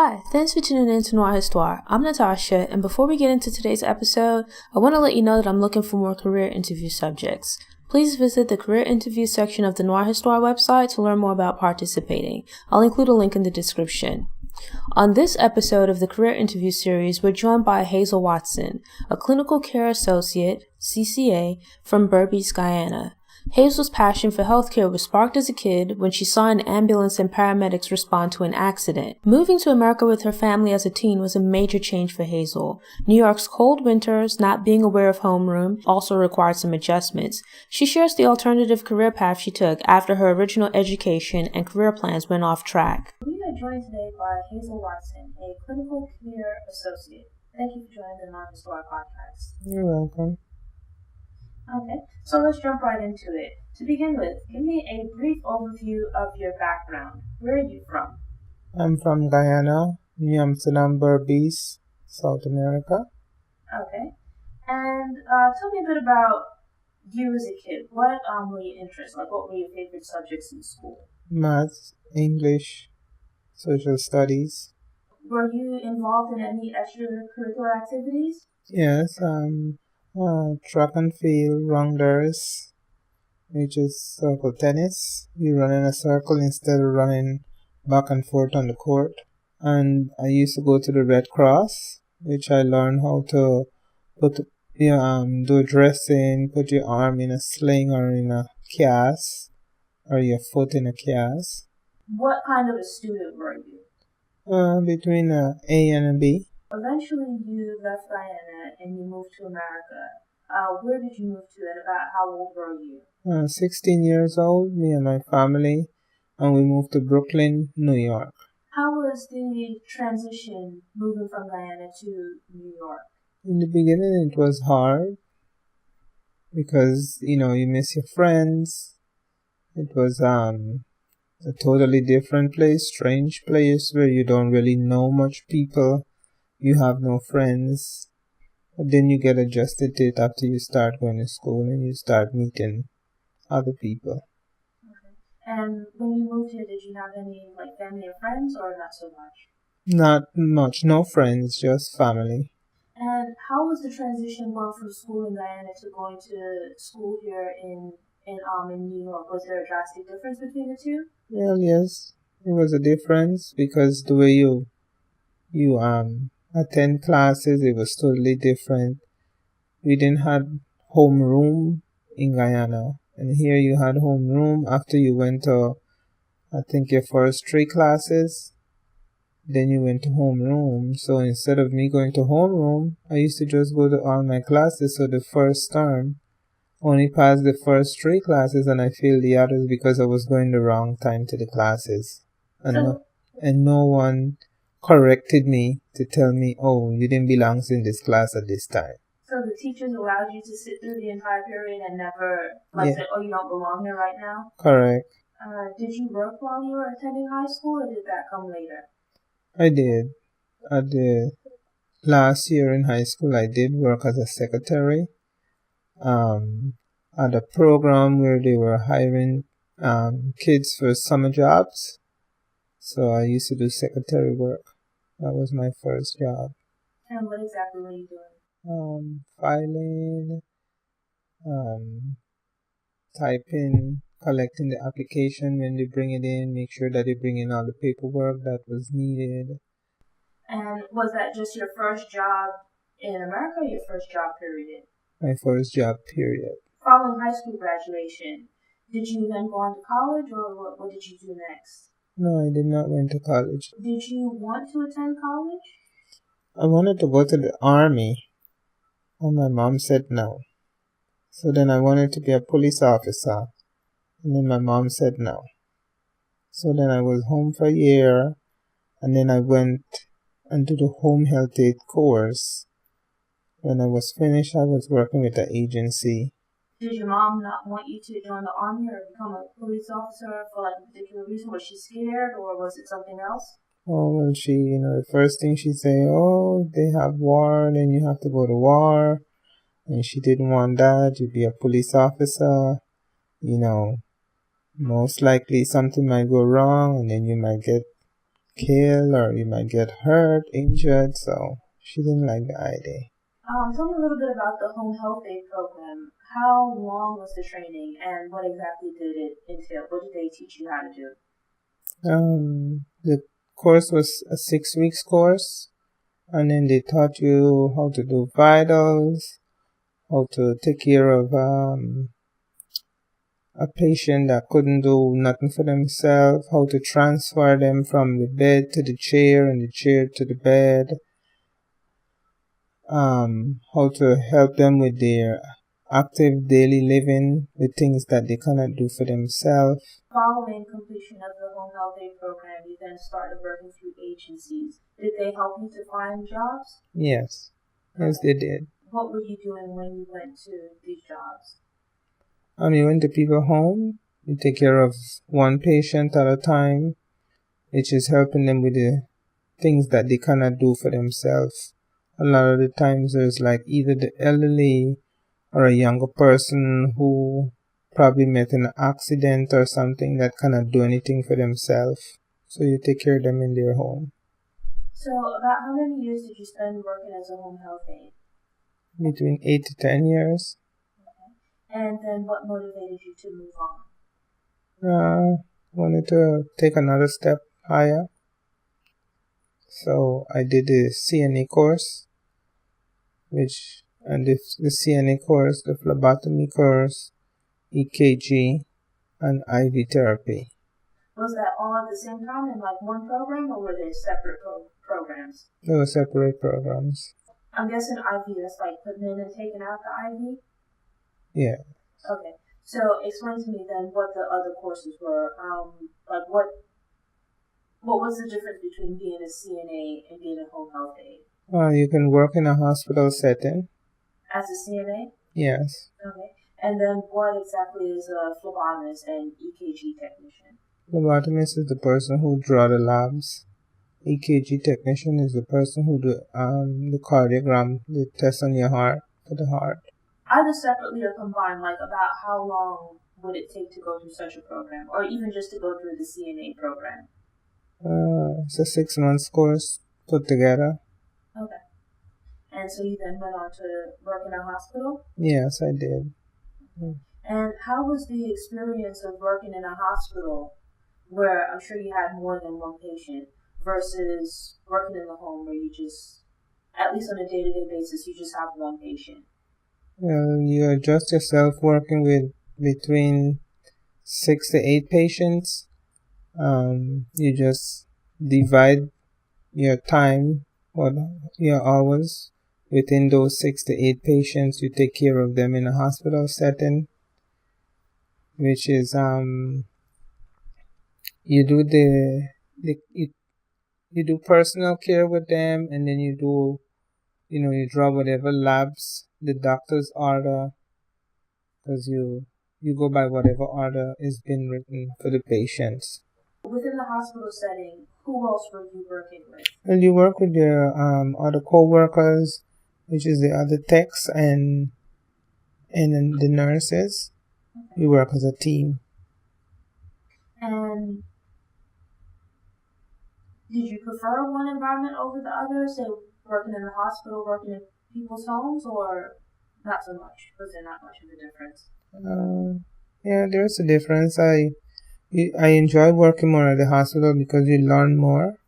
Hi, thanks for tuning in to Noir Histoire. I'm Natasha, and before we get into today's episode, I want to let you know that I'm looking for more career interview subjects. Please visit the career interview section of the Noir Histoire website to learn more about participating. I'll include a link in the description. On this episode of the career interview series, we're joined by Hazel Watson, a clinical care associate, CCA, from Berbice, Guyana. Hazel's passion for healthcare was sparked as a kid when she saw an ambulance and paramedics respond to an accident. Moving to America with her family as a teen was a major change for Hazel. New York's cold winters, not being aware of homeroom, also required some adjustments. She shares the alternative career path she took after her original education and career plans went off track. We are joined today by Hazel Watson, a clinical care associate. Thank you for joining the Noir Histoire podcast. You're welcome. Okay, so let's jump right into it. To begin with, give me a brief overview of your background. Where are you from? I'm from Guyana, New Amsterdam, Berbice, South America. Okay, and tell me a bit about you as a kid. What were your interests? Like, what were your favorite subjects in school? Maths, English, social studies. Were you involved in any extracurricular activities? Yes, track and field, rounders, which is circle tennis. You run in a circle instead of running back and forth on the court. And I used to go to the Red Cross, which I learned how to do dressing, put your arm in a sling or in a cast, or your foot in a cast. What kind of a student were you? Between a A and a B. Eventually, you left Guyana and you moved to America. Where did you move to and about how old were you? 16 years old, me and my family, and we moved to Brooklyn, New York. How was the transition moving from Guyana to New York? In the beginning, it was hard because, you miss your friends. It was a totally different place, strange place where you don't really know much people. You have no friends. But then you get adjusted to it after you start going to school and you start meeting other people. Okay. And when you moved here, did you have any family or friends, or not so much? Not much, no friends, just family. And how was the transition going from school in Guyana to going to school here in New York? Was there a drastic difference between the two? Well, yes, it was a difference because the way you attend classes, it was totally different. We didn't have homeroom in Guyana, and here you had homeroom after you went to, I think, your first 3 classes. Then you went to homeroom. So instead of me going to homeroom, I used to just go to all my classes. So the first term, only passed the first 3 classes, and I failed the others because I was going the wrong time to the classes, and no one corrected me to tell me, oh, you didn't belong in this class at this time. So the teachers allowed you to sit through the entire period and never say, oh, you don't belong here right now? Correct. Did you work while you were attending high school, or did that come later? I did. At the last year in high school, I did work as a secretary at a program where they were hiring kids for summer jobs. So I used to do secretary work. That was my first job. And what exactly were you doing? Filing, typing, collecting the application when they bring it in, make sure that they bring in all the paperwork that was needed. And was that just your first job in America, or your first job period? My first job period. Following high school graduation, did you then go on to college, or what did you do next? No, I did not went to college. Did you want to attend college? I wanted to go to the army, and my mom said no. So then I wanted to be a police officer, and then my mom said no. So then I was home for a year, and then I went and did the home health aid course. When I was finished, I was working with an agency. Did your mom not want you to join the army or become a police officer for a particular reason? Was she scared, or was it something else? Oh, well, she, the first thing she'd say, oh, they have war, then you have to go to war. And she didn't want that. You'd be a police officer. Most likely something might go wrong, and then you might get killed or you might get hurt, injured, so she didn't like the idea. Tell me a little bit about the home health aid program. How long was the training and what exactly did it entail? What did they teach you how to do? The course was a 6 weeks course, and then they taught you how to do vitals, how to take care of a patient that couldn't do nothing for themselves, how to transfer them from the bed to the chair and the chair to the bed, how to help them with their active daily living, with things that they cannot do for themselves. Following completion of the home health aid program, you then started working through agencies. Did they help you to find jobs? Yes. Yes, they did. What were you doing when you went to these jobs? You went to people's home, you take care of one patient at a time, which is helping them with the things that they cannot do for themselves. A lot of the times there's like either the elderly or a younger person who probably met an accident or something that cannot do anything for themselves. So you take care of them in their home. So about how many years did you spend working as a home health aide? Between 8 to 10 years. Okay. And then what motivated you to move on? Wanted to take another step higher. So I did the CNA course, and the CNA course, the phlebotomy course, EKG, and IV therapy. Was that all at the same time in like one program, or were they separate programs? They were separate programs. I'm guessing IV, that's like putting in and taking out the IV? Yeah. Okay. So explain to me then what the other courses were. Like what was the difference between being a CNA and being a home health aide? You can work in a hospital setting. As a CNA? Yes. Okay. And then what exactly is a phlebotomist and EKG technician? Phlebotomist is the person who draw the labs. EKG technician is the person who do the cardiogram, the test on your heart, for the heart. Either separately or combined, like about how long would it take to go through such a program, or even just to go through the CNA program? It's a 6 months course put together. Okay. And so you then went on to work in a hospital? Yes, I did. And how was the experience of working in a hospital where I'm sure you had more than one patient versus working in the home where you just, at least on a day-to-day basis, you just have one patient? Well, you adjust yourself working with between 6 to 8 patients. You just divide your time or your hours within those 6 to 8 patients. You take care of them in a hospital setting, which is you do you do personal care with them, and then you draw whatever labs the doctors order, because you go by whatever order is been written for the patients. Within the hospital setting, who else were you working with? Well, you work with your other co-workers, which is the other techs and the nurses. Okay. You work as a team. And did you prefer one environment over the other, say working in the hospital, working in people's homes, or not so much? Was there not much of a difference? Yeah, there's a difference. I enjoy working more at the hospital because you learn more.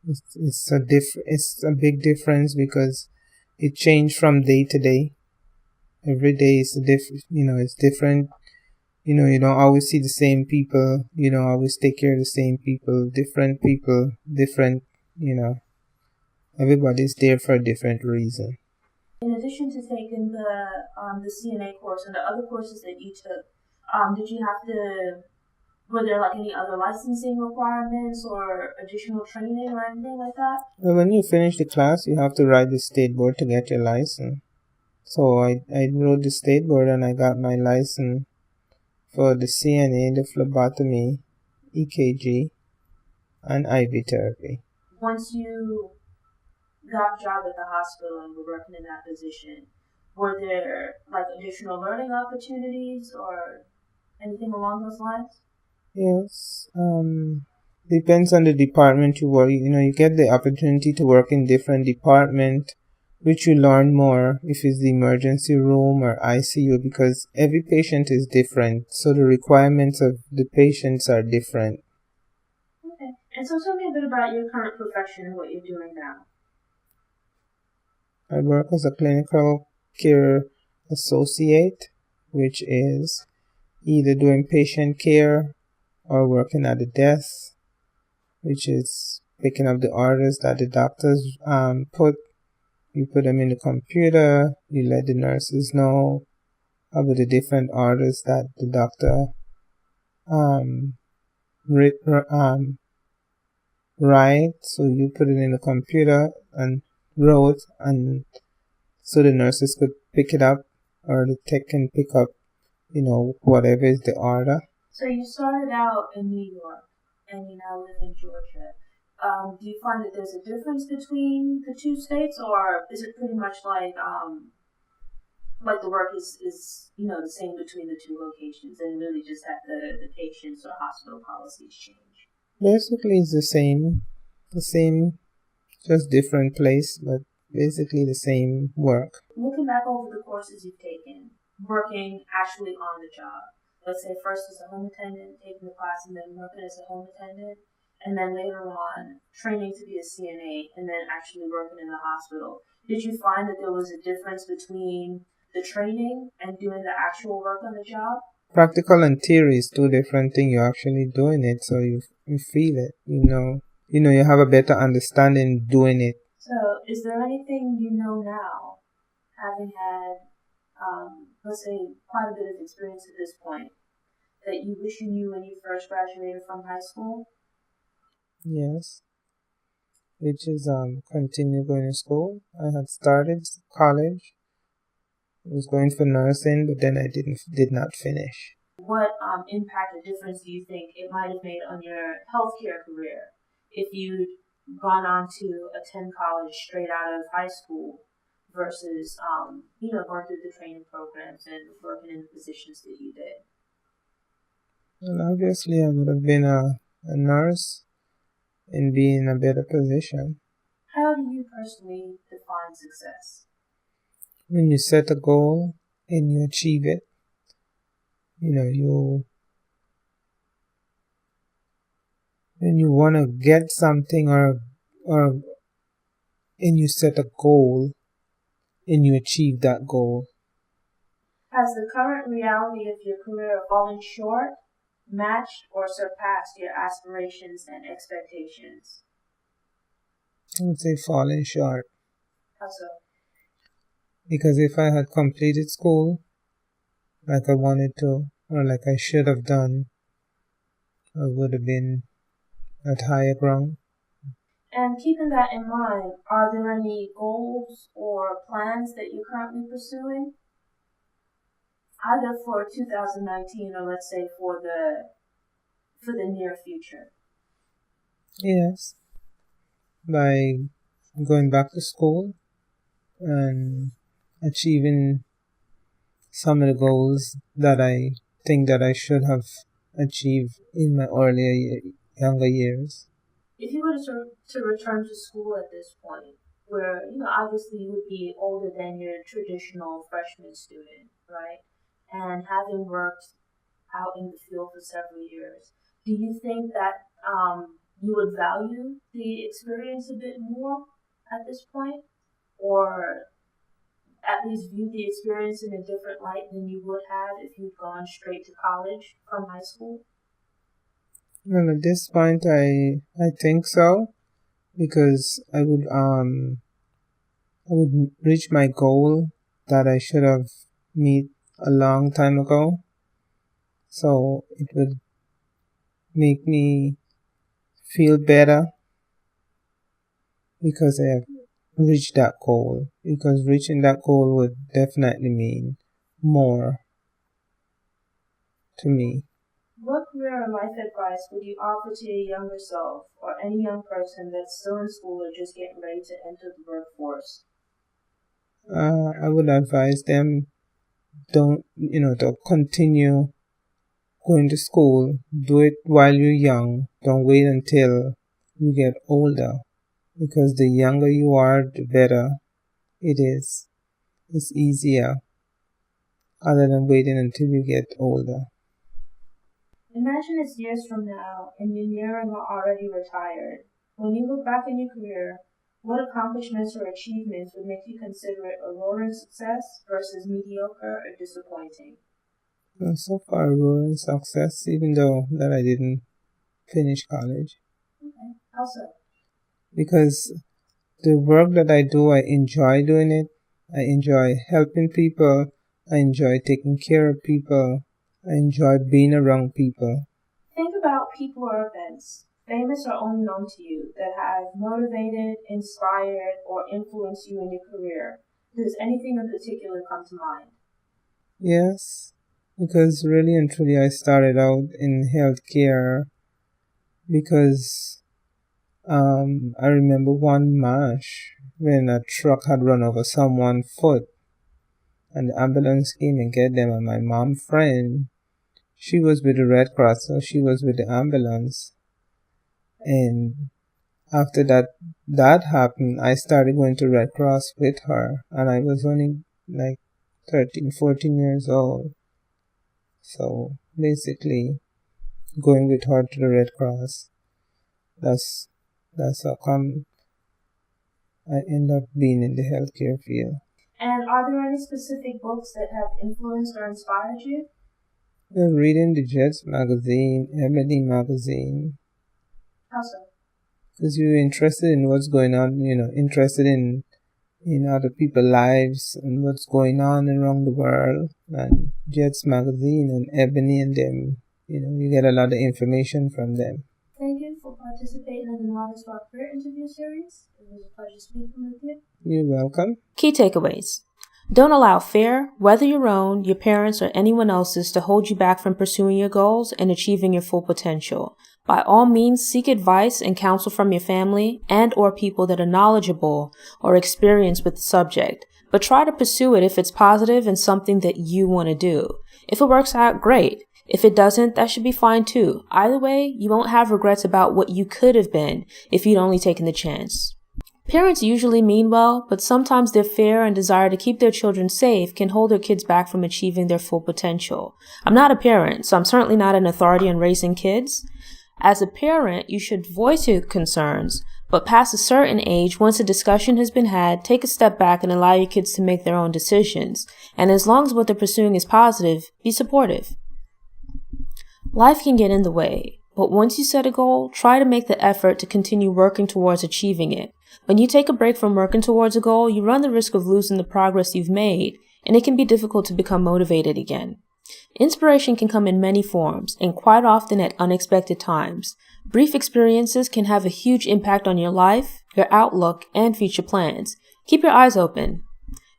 It's a big difference because it changed from day to day. Every day is it's different. You don't always see the same people. You don't always take care of the same people. Different people, different. Everybody's there for a different reason. In addition to taking the CNA course and the other courses that you took, were there like any other licensing requirements or additional training or anything like that? Well, when you finish the class, you have to write the state board to get your license. So I wrote the state board and I got my license for the CNA, the phlebotomy, EKG, and IV therapy. Once you got a job at the hospital and were working in that position, were there like additional learning opportunities or anything along those lines? Yes. Depends on the department you work. You get the opportunity to work in different department, which you learn more if it's the emergency room or ICU, because every patient is different, so the requirements of the patients are different. Okay. And so tell me a bit about your current profession and what you're doing now. I work as a clinical care associate, which is either doing patient care or working at the desk, which is picking up the orders that the doctors put. You put them in the computer, you let the nurses know about the different orders that the doctor um, write. So you put it in the computer and wrote, and so the nurses could pick it up, or the tech can pick up, whatever is the order. So you started out in New York and you now live in Georgia. Do you find that there's a difference between the two states, or is it pretty much like the work is the same between the two locations, and really just that the patients or hospital policies change? Basically, it's the same, just different place, but basically the same work. Looking back over the courses you've taken, working actually on the job, let's say first as a home attendant, taking the class, and then working as a home attendant, and then later on training to be a CNA, and then actually working in the hospital. Did you find that there was a difference between the training and doing the actual work on the job? Practical and theory is two different things. You're actually doing it, so you feel it. You have a better understanding doing it. So, is there anything you know now, having had, let's say, quite a bit of experience at this point, that you wish you knew when you first graduated from high school? Yes. Which is continue going to school. I had started college. I was going for nursing, but then I did not finish. What impact or difference do you think it might have made on your healthcare career if you'd gone on to attend college straight out of high school versus going through the training programs and working in the positions that you did? Well, obviously, I would have been a nurse and be in a better position. How do you personally define success? When you set a goal and you achieve it, when you want to get something or and you set a goal and you achieve that goal. Has the current reality of your career fallen short, matched, or surpassed your aspirations and expectations? I would say falling short. How so? Because if I had completed school like I wanted to, or like I should have done, I would have been at higher ground. And keeping that in mind, are there any goals or plans that you're currently pursuing? Either for 2019 or let's say for the near future. Yes. By going back to school and achieving some of the goals that I think that I should have achieved in my younger years. If you were to return to school at this point, where, obviously you would be older than your traditional freshman student, right? And having worked out in the field for several years, do you think that you would value the experience a bit more at this point? Or at least view the experience in a different light than you would have if you'd gone straight to college from high school? Well, at this point, I think so, because I would reach my goal that I should have met a long time ago. So it would make me feel better because I have reached that goal. Because reaching that goal would definitely mean more to me. What career or life advice would you offer to your younger self or any young person that's still in school or just getting ready to enter the workforce? I would advise them to continue going to school, do it while you're young. Don't wait until you get older, because the younger you are, the better it is. It's easier, other than waiting until you get older. Imagine it's years from now and you're nearing or already retired. When you look back on your career, what accomplishments or achievements would make you consider it a roaring success versus mediocre or disappointing? Well, so far, a roaring success, even though that I didn't finish college. Okay, how so? Because the work that I do, I enjoy doing it. I enjoy helping people. I enjoy taking care of people. I enjoy being around people. Think about people or events, famous or unknown to you, that have motivated, inspired, or influenced you in your career. Does anything in particular come to mind? Yes, because really and truly I started out in healthcare because I remember one march when a truck had run over someone's foot and the ambulance came and get them, and my mom friend, she was with the Red Cross, so she was with the ambulance. And after that happened, I started going to Red Cross with her, and I was only like 13, 14 years old. So basically, going with her to the Red Cross, that's how come I end up being in the healthcare field. And are there any specific books that have influenced or inspired you? Well, reading the Jets magazine, Ebony magazine. How so? Because you're interested in what's going on, interested in other people's lives and what's going on around the world. And Jets magazine and Ebony and them, you get a lot of information from them. Thank you for participating in the Noir Histoire Career Interview Series. It was a pleasure speaking with you. You're welcome. Key takeaways. Don't allow fear, whether your own, your parents, or anyone else's, to hold you back from pursuing your goals and achieving your full potential. By all means, seek advice and counsel from your family and or people that are knowledgeable or experienced with the subject, but try to pursue it if it's positive and something that you want to do. If it works out, great. If it doesn't, that should be fine too. Either way, you won't have regrets about what you could have been if you'd only taken the chance. Parents usually mean well, but sometimes their fear and desire to keep their children safe can hold their kids back from achieving their full potential. I'm not a parent, so I'm certainly not an authority on raising kids. As a parent, you should voice your concerns, but past a certain age, once a discussion has been had, take a step back and allow your kids to make their own decisions. And as long as what they're pursuing is positive, be supportive. Life can get in the way, but once you set a goal, try to make the effort to continue working towards achieving it. When you take a break from working towards a goal, you run the risk of losing the progress you've made, and it can be difficult to become motivated again. Inspiration can come in many forms, and quite often at unexpected times. Brief experiences can have a huge impact on your life, your outlook, and future plans. Keep your eyes open.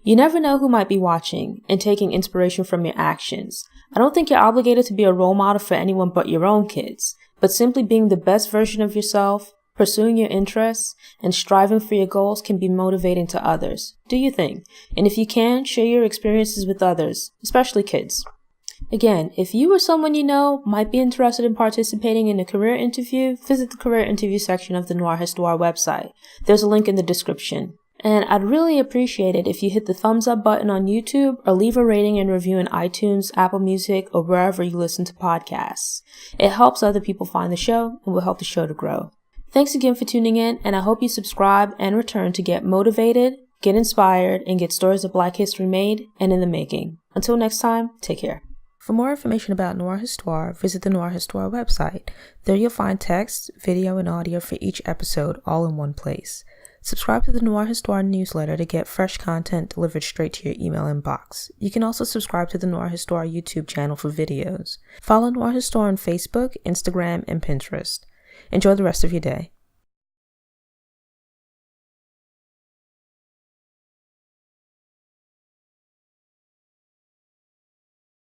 You never know who might be watching and taking inspiration from your actions. I don't think you're obligated to be a role model for anyone but your own kids, but simply being the best version of yourself, pursuing your interests, and striving for your goals can be motivating to others. Do your thing. And if you can, share your experiences with others, especially kids. Again, if you or someone you know might be interested in participating in a career interview, visit the career interview section of the Noir Histoire website. There's a link in the description. And I'd really appreciate it if you hit the thumbs up button on YouTube or leave a rating and review in iTunes, Apple Music, or wherever you listen to podcasts. It helps other people find the show and will help the show to grow. Thanks again for tuning in, and I hope you subscribe and return to get motivated, get inspired, and get stories of Black history made and in the making. Until next time, take care. For more information about Noir Histoire, visit the Noir Histoire website. There you'll find text, video, and audio for each episode all in one place. Subscribe to the Noir Histoire newsletter to get fresh content delivered straight to your email inbox. You can also subscribe to the Noir Histoire YouTube channel for videos. Follow Noir Histoire on Facebook, Instagram, and Pinterest. Enjoy the rest of your day.